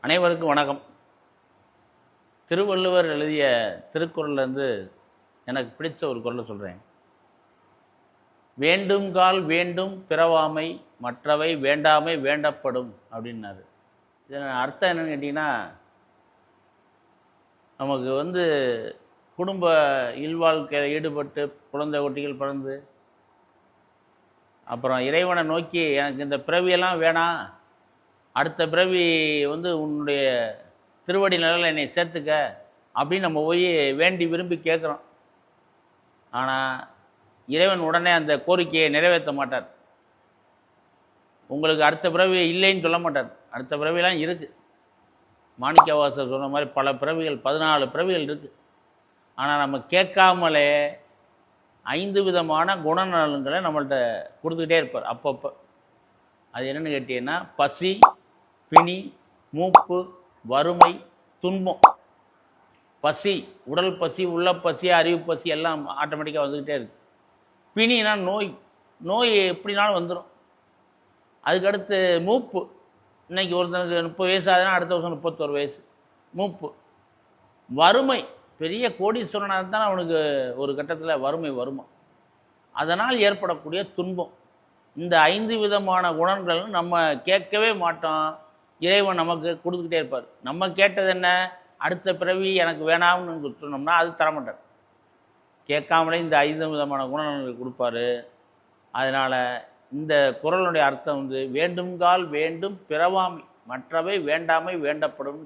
அனைவருக்கும் வணக்கம். திருவள்ளுவர் எழுதிய திருக்குறள்லேருந்து எனக்கு பிடிச்ச ஒரு குறளை சொல்கிறேன். வேண்டுங்கால் வேண்டும் பிறவாமை, மற்றவை வேண்டாமை வேண்டப்படும் அப்படின்னாரு. இதன் அர்த்தம் என்னன்னு கேட்டிங்கன்னா, நமக்கு குடும்ப இல்வாழ்க்கையில் ஈடுபட்டு குழந்தை குட்டிகள் பிறந்து அப்புறம் இறைவனை நோக்கி எனக்கு இந்த பிறவியெல்லாம் வேணாம், அடுத்த பிறவி உன்னுடைய திருவடி நிலையில் என்னை சேர்த்துக்க அப்படின்னு நம்ம போய் வேண்டி விரும்பி கேட்குறோம். ஆனால் இறைவன் உடனே அந்த கோரிக்கையை நிறைவேற்ற மாட்டார். உங்களுக்கு அடுத்த பிறவி இல்லைன்னு சொல்ல மாட்டார். அடுத்த பிறவிலாம் இருக்குது. மாணிக்கவாசர் சொன்ன மாதிரி பல பிறவிகள், 14 பிறவிகள் இருக்குது. ஆனால் நம்ம கேட்காமலே 5 விதமான குணநலன்களை நம்மள்கிட்ட கொடுத்துக்கிட்டே இருப்பார் அப்பப்போ. அது என்னென்னு கேட்டீங்கன்னா, பசி, பிணி, மூப்பு, வறுமை, துன்பம். பசி, உடல் பசி, உள்ள பசி, அறிவு பசி எல்லாம் ஆட்டோமேட்டிக்காக வந்துக்கிட்டே இருக்கு. பிணினா நோய் எப்படினாலும் வந்துடும். அதுக்கடுத்து மூப்பு. இன்னைக்கு ஒருத்தனுக்கு 30 வயசு ஆகுதுன்னா அடுத்த வருஷம் 31 வயசு மூப்பு. வறுமை, பெரிய கோடீஸ்வரனாக இருந்தாலும் அவனுக்கு ஒரு கட்டத்தில் வறுமை வருமா. அதனால் ஏற்படக்கூடிய துன்பம். இந்த 5 விதமான குணங்கள் நம்ம கேட்கவே மாட்டோம். இறைவன் நமக்கு கொடுத்துக்கிட்டே இருப்பார். நம்ம கேட்டது என்ன? அடுத்த பிறவி எனக்கு வேணாம்னு சொன்னோம்னா அது தரமாட்டார். கேட்காமலே இந்த 5 விதமான குணநலன்கள் கொடுப்பாரு. அதனால் இந்த குறளுடைய அர்த்தம் வேண்டுங்கால் வேண்டும் பிறவாமை, மற்றவை வேண்டாமை வேண்டப்படும்.